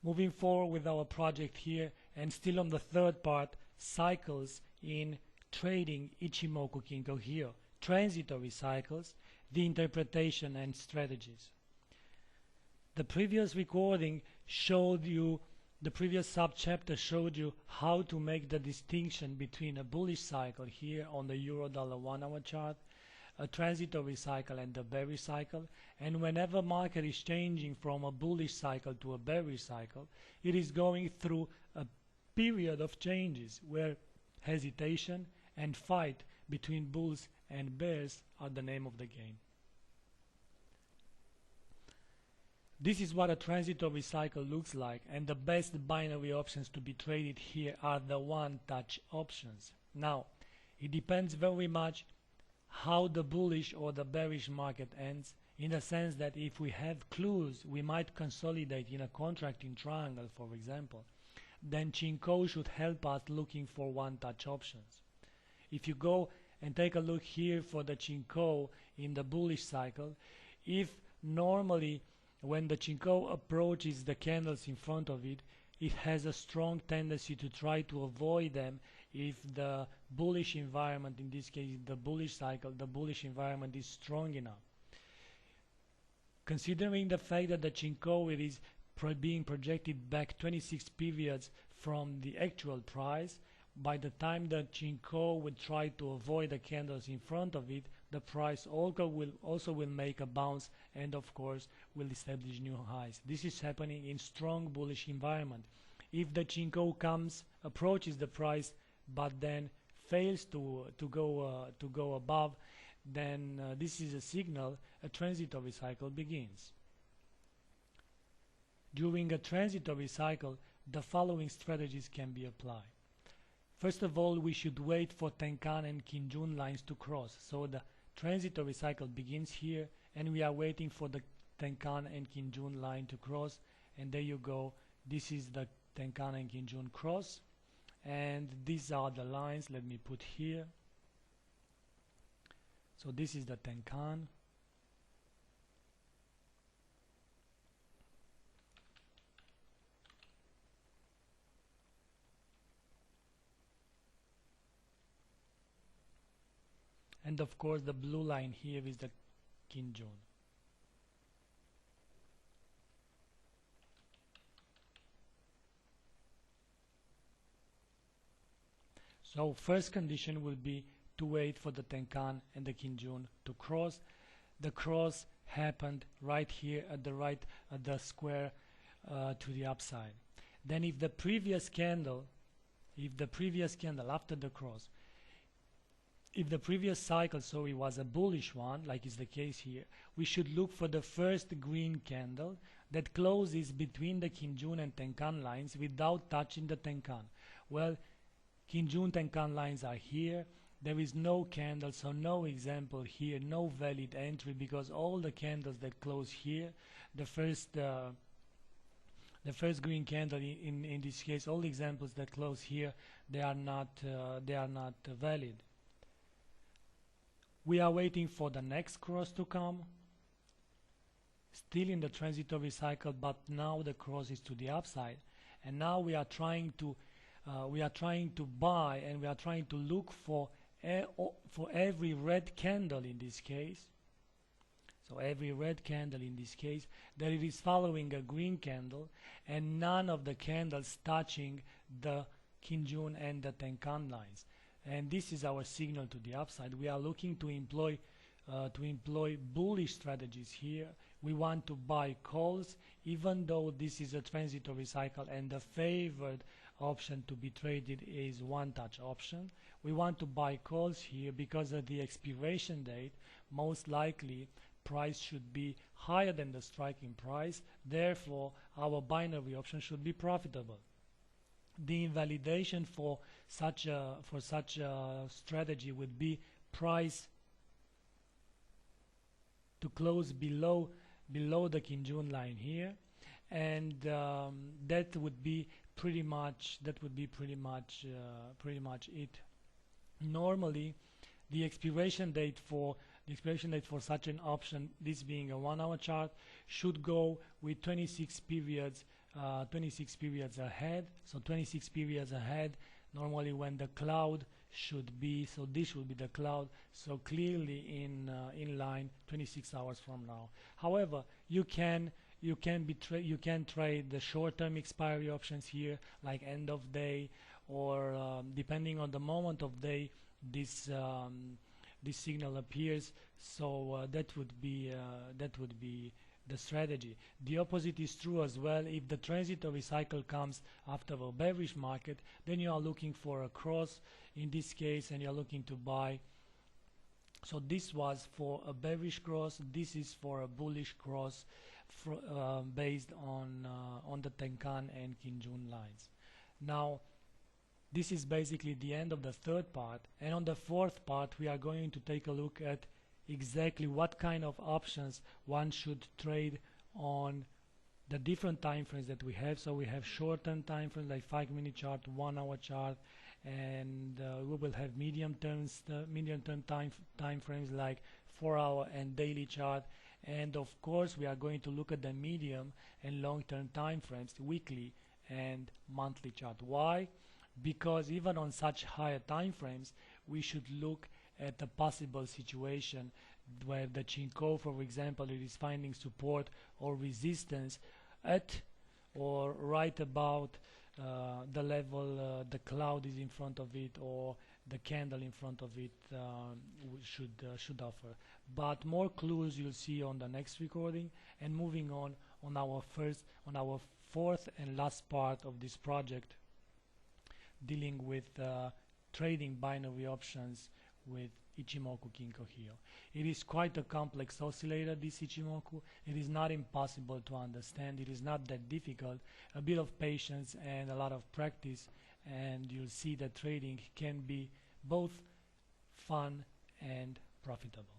Moving forward with our project here, and still on the third part, cycles in trading Ichimoku Kinko here, transitory cycles, the interpretation and strategies. The previous recording showed you, the previous subchapter showed you how to make the distinction between a bullish cycle here on the euro-dollar 1 hour chart, a transitory cycle and a bearish cycle, and whenever market is changing from a bullish cycle to a bearish cycle, it is going through a period of changes where hesitation and fight between bulls and bears are the name of the game. This is what a transitory cycle looks like, and the best binary options to be traded here are the one-touch options. Now, it depends very much how the bullish or the bearish market ends, in the sense that if we have clues, we might consolidate in a contracting triangle, for example, then Chinko should help us looking for one-touch options. If you go and take a look here for the Chinko in the bullish cycle, if normally when the Chinko approaches the candles in front of it, it has a strong tendency to try to avoid them if the bullish environment, in this case the bullish cycle, the bullish environment is strong enough. Considering the fact that the Chinko it is being projected back 26 periods from the actual price, by the time the Chinko will try to avoid the candles in front of it, the price also will make a bounce and of course will establish new highs. This is happening in strong bullish environment. If the Chinko approaches the price but then fails to go above, then this is a signal a transitory cycle begins. During a transitory cycle, the following strategies can be applied. First of all, we should wait for Tenkan and Kinjun lines to cross. So the transitory cycle begins here, and we are waiting for the Tenkan and Kinjun line to cross. And there you go. This is the Tenkan and Kinjun cross. And these are the lines. Let me put here. So this is the Tenkan. And of course the blue line here is the Kinjun. So first condition will be to wait for the Tenkan and the Kinjun to cross. The cross happened right here at the square to the upside. Then if the previous candle after the cross, if the previous cycle, so it was a bullish one, like is the case here, we should look for the first green candle that closes between the Kinjun and Tenkan lines without touching the Tenkan. Well, Kinjun Tenkan lines are here. There is no candle, so no example here, no valid entry, because all the candles that close here, the first green candle in this case, all the examples that close here, they are not valid. We are waiting for the next cross to come, still in the transitory cycle, but now the cross is to the upside, and now we are trying to buy, and we are trying to look for every red candle in this case. So every red candle in this case that it is following a green candle, and none of the candles touching the Kinjun and the Tenkan lines. And this is our signal to the upside. We are looking to employ bullish strategies here. We want to buy calls, even though this is a transitory cycle and the favored option to be traded is one-touch option. We want to buy calls here because of the expiration date. Most likely price should be higher than the striking price. Therefore, our binary option should be profitable. The invalidation for such a strategy would be price to close below the Kinjun line here, and that would be pretty much it. Normally, the expiration date for such an option, this being a 1 hour chart, should go with 26 periods 26 periods ahead. So 26 periods ahead, normally when the cloud should be, so this should be the cloud, so clearly in line 26 hours from now. However, you can trade the short-term expiry options here, like end of day, or depending on the moment of day this signal appears. So that would be the strategy. The opposite is true as well. If the transitory cycle comes after a bearish market, then you are looking for a cross in this case, and you're looking to buy. So this was for a bearish cross, this is for a bullish cross based on the Tenkan and Kinjun lines. Now this is basically the end of the third part, and on the fourth part we are going to take a look at exactly what kind of options one should trade on the different time frames that we have. So we have short-term time frames like 5-minute chart, 1-hour chart, and we will have medium-term time frames like 4-hour and daily chart. And of course we are going to look at the medium and long-term time frames, weekly and monthly chart. Why? Because even on such higher time frames we should look at a possible situation where the Chinko, for example, it is finding support or resistance at or right about the level the cloud is in front of it, or the candle in front of it should offer. But more clues you'll see on the next recording. And moving on our fourth and last part of this project, dealing with trading binary options with Ichimoku Kinko Hyo. It is quite a complex oscillator, this Ichimoku. It is not impossible to understand. It is not that difficult. A bit of patience and a lot of practice, and you'll see that trading can be both fun and profitable.